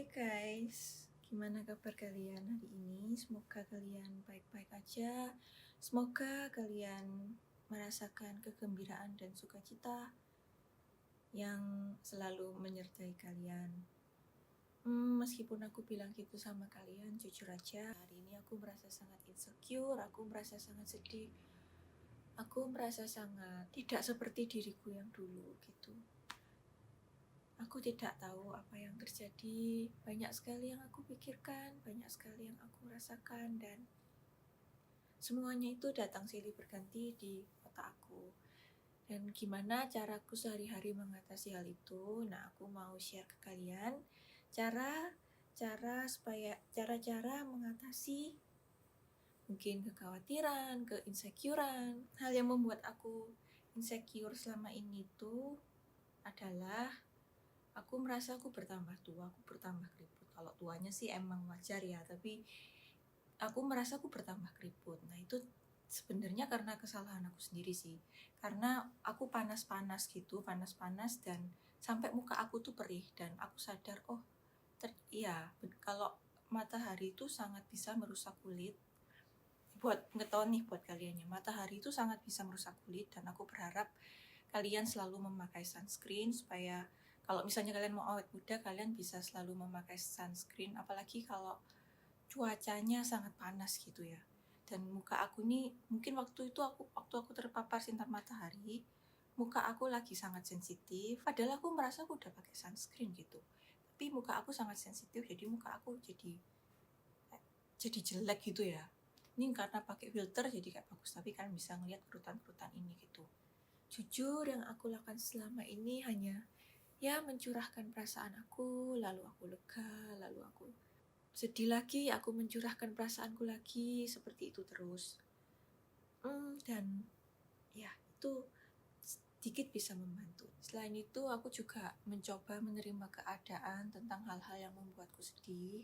Hai guys, gimana kabar kalian hari ini? Semoga kalian baik-baik aja. Semoga kalian merasakan kegembiraan dan sukacita yang selalu menyertai kalian. Meskipun aku bilang gitu sama kalian, jujur aja hari ini aku merasa sangat insecure, aku merasa sangat sedih. Aku merasa sangat tidak seperti diriku yang dulu gitu. Aku tidak tahu apa yang terjadi, banyak sekali yang aku pikirkan, banyak sekali yang aku rasakan, dan semuanya itu datang silih berganti di otak aku. Dan gimana caraku sehari-hari mengatasi hal itu? Nah, aku mau share ke kalian cara-cara mengatasi mungkin kekhawatiran, keinsecurean. Hal yang membuat aku insecure selama ini tuh adalah aku merasa aku bertambah tua, aku bertambah keriput. Kalau tuanya sih emang wajar ya, tapi aku merasa aku bertambah keriput. Nah itu sebenarnya karena kesalahan aku sendiri sih. Karena aku panas-panas gitu, panas-panas dan sampai muka aku tuh perih. Dan aku sadar, kalau matahari itu sangat bisa merusak kulit. Buat ngetahuan nih buat kalian ya, matahari itu sangat bisa merusak kulit. Dan aku berharap kalian selalu memakai sunscreen supaya kalau misalnya kalian mau awet muda, kalian bisa selalu memakai sunscreen, apalagi kalau cuacanya sangat panas gitu ya. Dan muka aku nih, mungkin waktu aku terpapar sinar matahari, muka aku lagi sangat sensitif. Padahal aku merasa aku udah pakai sunscreen gitu, tapi muka aku sangat sensitif, jadi muka aku jadi jelek gitu ya. Ini karena pakai filter jadi kayak bagus, tapi kalian bisa ngeliat kerutan-kerutan ini gitu. Jujur yang aku lakukan selama ini hanya mencurahkan perasaan aku, lalu aku lega, lalu aku sedih lagi, aku mencurahkan perasaanku lagi, seperti itu terus. Dan ya itu sedikit bisa membantu. Selain itu aku juga mencoba menerima keadaan tentang hal-hal yang membuatku sedih.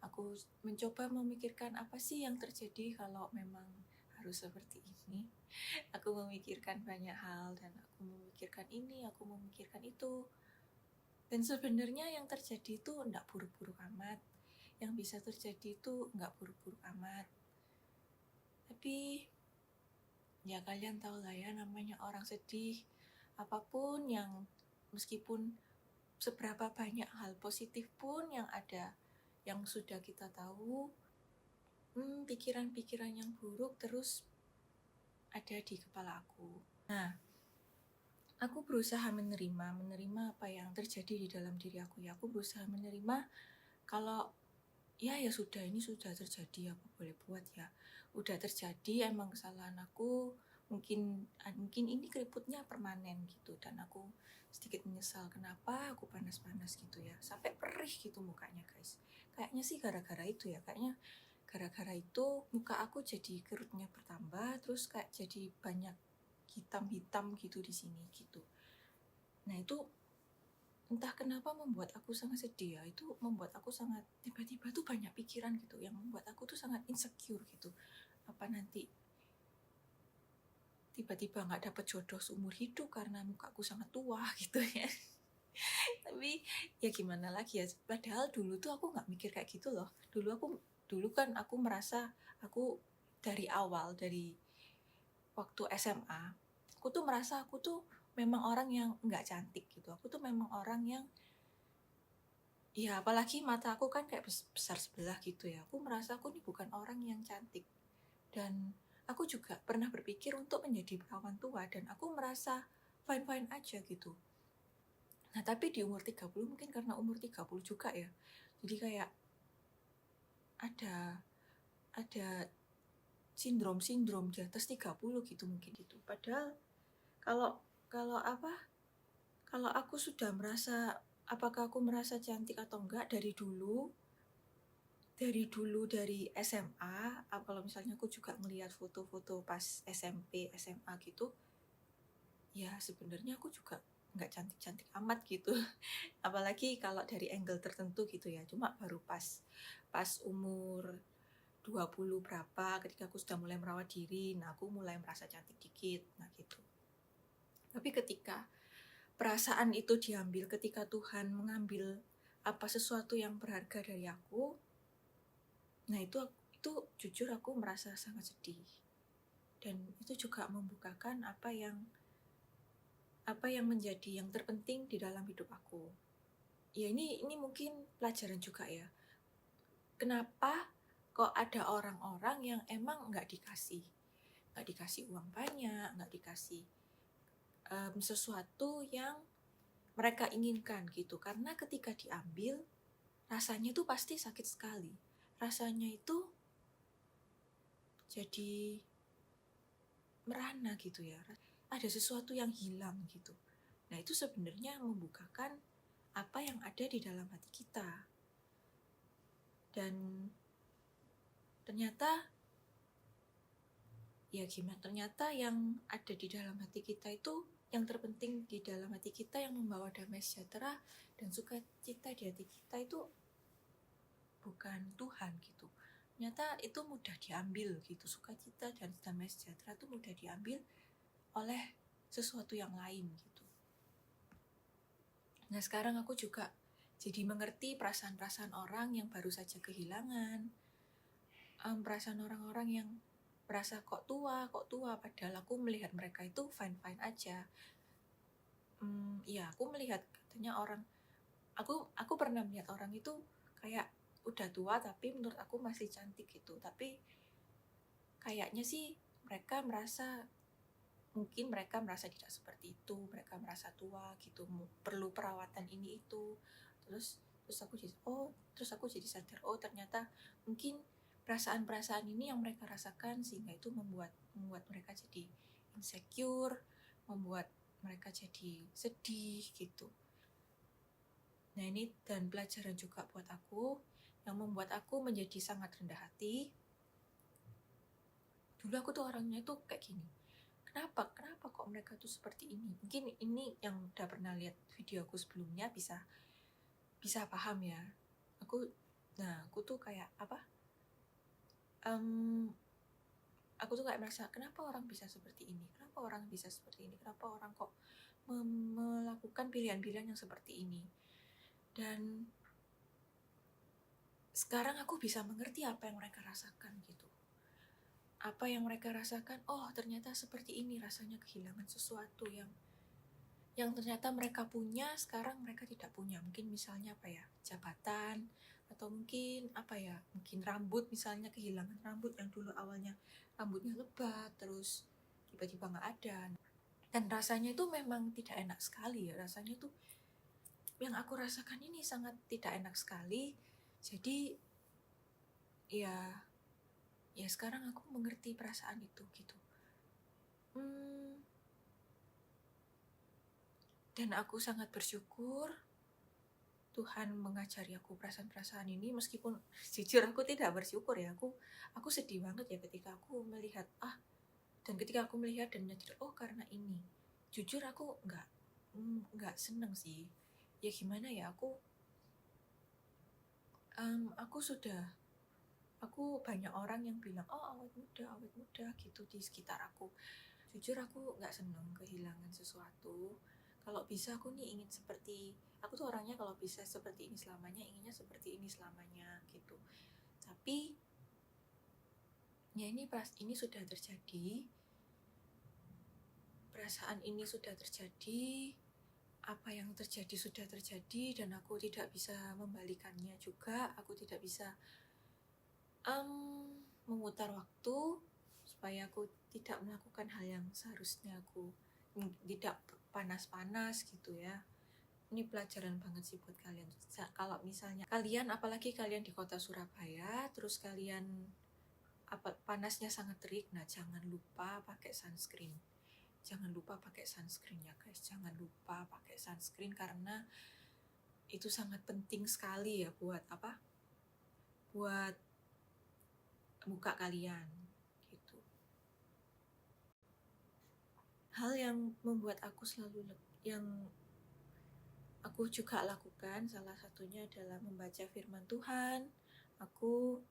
Aku mencoba memikirkan apa sih yang terjadi kalau memang harus seperti ini. Aku memikirkan banyak hal dan aku memikirkan ini, aku memikirkan itu. Dan sebenarnya yang terjadi itu enggak buruk-buruk amat. Yang bisa terjadi itu enggak buruk-buruk amat. Tapi ya kalian tahu lah ya, namanya orang sedih. Apapun yang, meskipun seberapa banyak hal positif pun yang ada, yang sudah kita tahu, pikiran-pikiran yang buruk terus ada di kepala aku. Nah, aku berusaha menerima apa yang terjadi di dalam diri aku ya. Aku berusaha menerima kalau ya sudah, ini sudah terjadi, apa boleh buat ya. Udah terjadi, emang kesalahan aku. Mungkin ini keriputnya permanen gitu, dan aku sedikit menyesal kenapa aku panas-panas gitu ya, sampai perih gitu mukanya guys. Kayaknya sih gara-gara itu ya, gara-gara itu muka aku jadi kerutnya bertambah, terus kayak jadi banyak hitam-hitam gitu di sini gitu. Nah itu entah kenapa membuat aku sangat sedih ya, itu membuat aku sangat tiba-tiba tuh banyak pikiran gitu yang membuat aku tuh sangat insecure gitu. Apa nanti tiba-tiba nggak dapet jodoh seumur hidup karena mukaku sangat tua gitu ya. Tapi ya gimana lagi ya, padahal dulu tuh aku nggak mikir kayak gitu loh. Dulu kan aku merasa aku dari awal, dari waktu SMA, aku tuh merasa aku tuh memang orang yang nggak cantik gitu. Aku tuh memang orang yang ya apalagi mata aku kan kayak besar sebelah gitu ya. Aku merasa aku ini bukan orang yang cantik. Dan aku juga pernah berpikir untuk menjadi perawan tua dan aku merasa fine-fine aja gitu. Nah tapi di umur 30 mungkin karena umur 30 juga ya. Jadi kayak ada sindrom di atas 30 gitu mungkin gitu. Padahal kalau aku sudah merasa, apakah aku merasa cantik atau enggak dari SMA, kalau misalnya aku juga ngelihat foto-foto pas SMP, SMA gitu, ya sebenarnya aku juga nggak cantik-cantik amat gitu. Apalagi kalau dari angle tertentu gitu ya. Cuma baru pas umur 20 berapa, ketika aku sudah mulai merawat diri, nah aku mulai merasa cantik dikit, nah gitu. Tapi ketika perasaan itu diambil, ketika Tuhan mengambil apa sesuatu yang berharga dari aku. Nah itu jujur aku merasa sangat sedih, dan itu juga membukakan apa yang menjadi yang terpenting di dalam hidup aku. Ya ini mungkin pelajaran juga ya. Kenapa kok ada orang-orang yang emang nggak dikasih uang banyak, nggak dikasih sesuatu yang mereka inginkan gitu. Karena ketika diambil, rasanya itu pasti sakit sekali. Rasanya itu jadi merana gitu ya. Ada sesuatu yang hilang gitu. Nah itu sebenarnya membukakan apa yang ada di dalam hati kita. Dan ternyata yang ada di dalam hati kita itu, yang terpenting di dalam hati kita yang membawa damai sejahtera dan sukacita di hati kita itu bukan Tuhan gitu. Ternyata itu mudah diambil gitu, sukacita dan damai sejahtera itu mudah diambil oleh sesuatu yang lain gitu. Nah sekarang aku juga jadi mengerti perasaan-perasaan orang yang baru saja kehilangan, perasaan orang-orang yang merasa kok tua, padahal aku melihat mereka itu fine-fine aja. Ya aku melihat katanya orang, aku pernah melihat orang itu kayak udah tua tapi menurut aku masih cantik gitu. Tapi kayaknya sih mungkin mereka merasa tidak seperti itu, mereka merasa tua gitu, perlu perawatan ini itu. Terus aku jadi sadar, oh ternyata mungkin perasaan-perasaan ini yang mereka rasakan sehingga itu membuat mereka jadi insecure, membuat mereka jadi sedih gitu. Nah ini dan pelajaran juga buat aku, yang membuat aku menjadi sangat rendah hati. Dulu aku tuh orangnya tuh kayak gini, kenapa kok mereka tuh seperti ini. Mungkin ini yang udah pernah lihat video aku sebelumnya bisa paham ya. Aku tuh kayak aku tuh kayak merasa, kenapa orang bisa seperti ini, kenapa orang kok melakukan pilihan-pilihan yang seperti ini. Dan sekarang aku bisa mengerti apa yang mereka rasakan gitu. Apa yang mereka rasakan, oh ternyata seperti ini rasanya kehilangan sesuatu yang ternyata mereka punya, sekarang mereka tidak punya. Mungkin misalnya jabatan, atau mungkin mungkin rambut, misalnya kehilangan rambut yang dulu awalnya rambutnya lebat, terus tiba-tiba nggak ada. Dan rasanya itu memang tidak enak sekali ya, rasanya itu yang aku rasakan ini sangat tidak enak sekali. Jadi ya sekarang aku mengerti perasaan itu gitu. Dan aku sangat bersyukur Tuhan mengajari aku perasaan-perasaan ini, meskipun jujur aku tidak bersyukur ya. Aku sedih banget ya ketika aku melihat dan menyadari, oh karena ini. Jujur aku nggak seneng sih. Ya gimana ya, aku banyak orang yang bilang, oh awet muda gitu di sekitar aku. Jujur aku nggak seneng kehilangan sesuatu. Kalau bisa aku tuh orangnya kalau bisa seperti ini selamanya, inginnya seperti ini selamanya gitu. Tapi ya ini sudah terjadi, perasaan ini sudah terjadi, apa yang terjadi sudah terjadi, dan aku tidak bisa membalikannya juga. Aku tidak bisa memutar waktu supaya aku tidak melakukan hal yang seharusnya aku tidak panas-panas gitu ya. Ini pelajaran banget sih buat kalian. Kalau misalnya kalian, apalagi kalian di kota Surabaya, terus kalian panasnya sangat terik, nah jangan lupa pakai sunscreen. Jangan lupa pakai sunscreen ya guys. Jangan lupa pakai sunscreen karena itu sangat penting sekali ya buat muka kalian gitu. Hal yang membuat aku yang aku juga lakukan, salah satunya adalah membaca firman Tuhan. Aku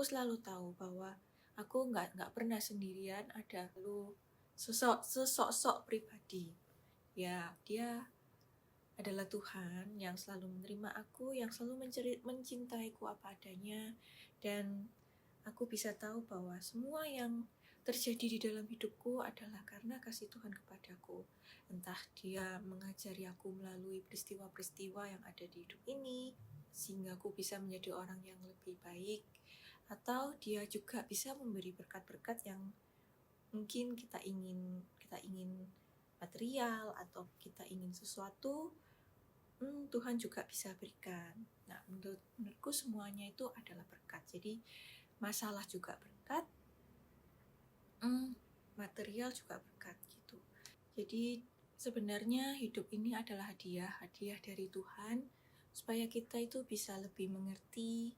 selalu tahu bahwa aku nggak pernah sendirian, ada sosok pribadi. Ya, dia adalah Tuhan yang selalu menerima aku, yang selalu mencintaiku apa adanya, dan aku bisa tahu bahwa semua yang terjadi di dalam hidupku adalah karena kasih Tuhan kepadaku. Entah dia mengajari aku melalui peristiwa-peristiwa yang ada di hidup ini, sehingga aku bisa menjadi orang yang lebih baik, atau dia juga bisa memberi berkat-berkat yang mungkin kita ingin material atau kita ingin sesuatu, Tuhan juga bisa berikan. Nah, menurutku semuanya itu adalah berkat. Jadi masalah juga berkat, material juga berkat gitu. Jadi sebenarnya hidup ini adalah hadiah dari Tuhan, supaya kita itu bisa lebih mengerti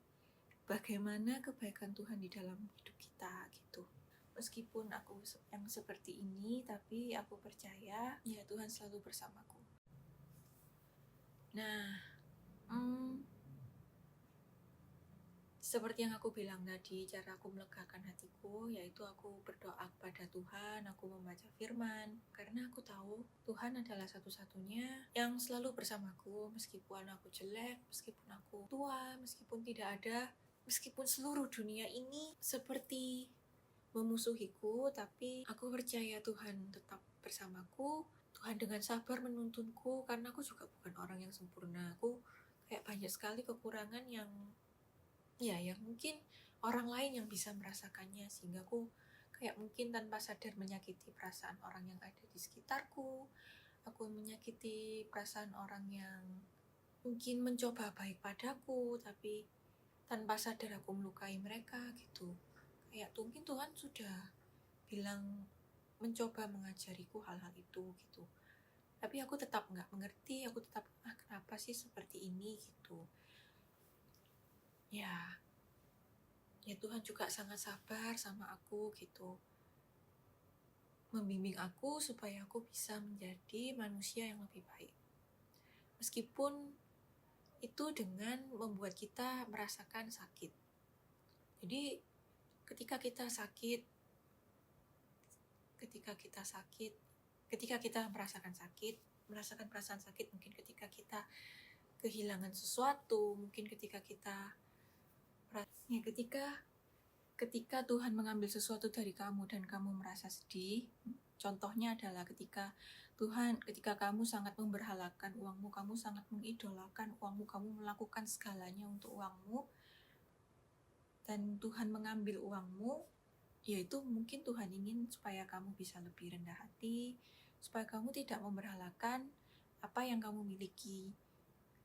bagaimana kebaikan Tuhan di dalam hidup kita gitu. Meskipun aku yang seperti ini, tapi aku percaya ya Tuhan selalu bersamaku. Nah, seperti yang aku bilang tadi, cara aku melegakan hatiku yaitu aku berdoa kepada Tuhan, aku membaca firman, karena aku tahu Tuhan adalah satu-satunya yang selalu bersamaku, meskipun aku jelek, meskipun aku tua, meskipun tidak ada, meskipun seluruh dunia ini seperti memusuhiku, tapi aku percaya Tuhan tetap bersamaku. Tuhan dengan sabar menuntunku, karena aku juga bukan orang yang sempurna. Aku kayak banyak sekali kekurangan yang mungkin orang lain yang bisa merasakannya, sehingga aku kayak mungkin tanpa sadar menyakiti perasaan orang yang ada di sekitarku. Aku menyakiti perasaan orang yang mungkin mencoba baik padaku, tapi tanpa sadar aku melukai mereka gitu. Kayak mungkin Tuhan sudah bilang mencoba mengajariku hal-hal itu gitu. Tapi aku tetap nggak mengerti, aku tetap kenapa sih seperti ini gitu. Ya Tuhan juga sangat sabar sama aku gitu. Membimbing aku supaya aku bisa menjadi manusia yang lebih baik. Meskipun itu dengan membuat kita merasakan sakit. Jadi ketika kita merasakan perasaan sakit, mungkin ketika kita kehilangan sesuatu, mungkin ketika Tuhan mengambil sesuatu dari kamu dan kamu merasa sedih. Contohnya adalah ketika kamu sangat memberhalakan uangmu, kamu sangat mengidolakan uangmu, kamu melakukan segalanya untuk uangmu, dan Tuhan mengambil uangmu, yaitu mungkin Tuhan ingin supaya kamu bisa lebih rendah hati, supaya kamu tidak memberhalakan apa yang kamu miliki,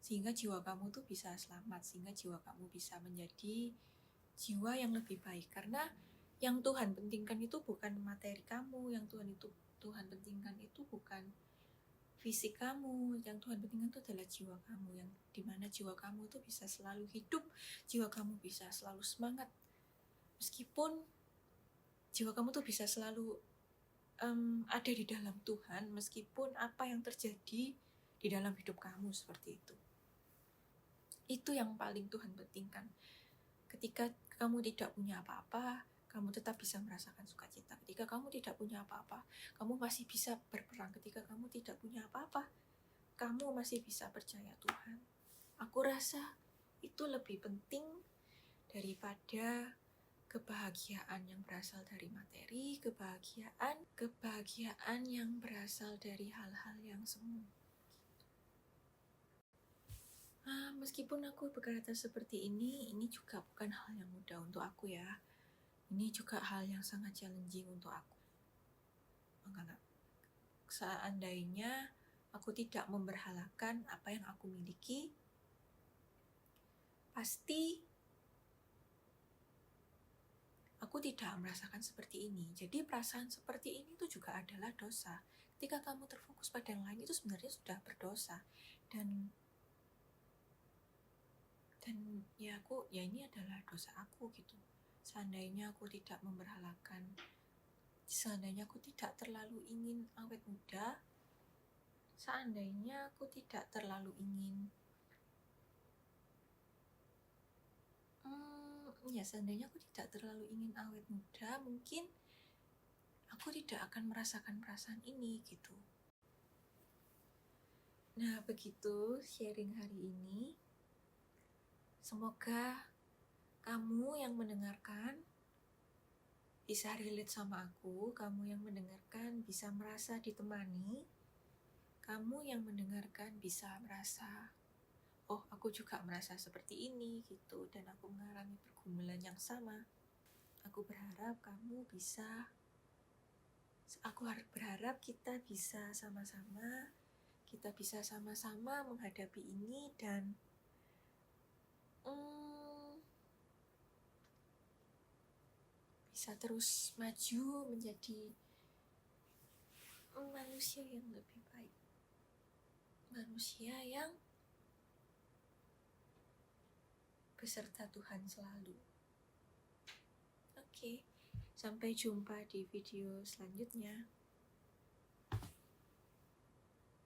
sehingga jiwa kamu tuh bisa selamat, sehingga jiwa kamu bisa menjadi jiwa yang lebih baik. Karena yang Tuhan pentingkan itu bukan materi kamu, yang Tuhan pentingkan itu bukan fisik kamu, yang Tuhan pentingkan itu adalah jiwa kamu, yang dimana jiwa kamu itu bisa selalu hidup, jiwa kamu bisa selalu semangat, meskipun jiwa kamu tuh bisa selalu ada di dalam Tuhan, meskipun apa yang terjadi di dalam hidup kamu seperti itu. Itu yang paling Tuhan pentingkan. Ketika kamu tidak punya apa-apa, kamu tetap bisa merasakan sukacita. Ketika kamu tidak punya apa-apa, kamu masih bisa berperang. Ketika kamu tidak punya apa-apa, kamu masih bisa percaya Tuhan. Aku rasa itu lebih penting daripada kebahagiaan yang berasal dari materi, kebahagiaan yang berasal dari hal-hal yang semu. Meskipun aku berkata seperti ini juga bukan hal yang mudah untuk aku ya. Ini juga hal yang sangat challenging untuk aku. Seandainya aku tidak memberhalakan apa yang aku miliki, pasti aku tidak merasakan seperti ini. Jadi perasaan seperti ini tuh juga adalah dosa. Ketika kamu terfokus pada yang lain, itu sebenarnya sudah berdosa. Dan ini adalah dosa aku gitu. Seandainya aku tidak memberhalakan, seandainya aku tidak terlalu ingin awet muda, seandainya aku tidak terlalu ingin awet muda, mungkin aku tidak akan merasakan perasaan ini gitu. Nah, begitu sharing hari ini. Semoga kamu yang mendengarkan bisa relate sama aku, kamu yang mendengarkan bisa merasa ditemani, kamu yang mendengarkan bisa merasa, oh aku juga merasa seperti ini gitu, dan aku mengalami pergumulan yang sama. Aku berharap kamu bisa, aku berharap kita bisa sama-sama menghadapi ini dan bisa terus maju menjadi manusia yang lebih baik, manusia yang beserta Tuhan selalu. Oke, sampai jumpa di video selanjutnya.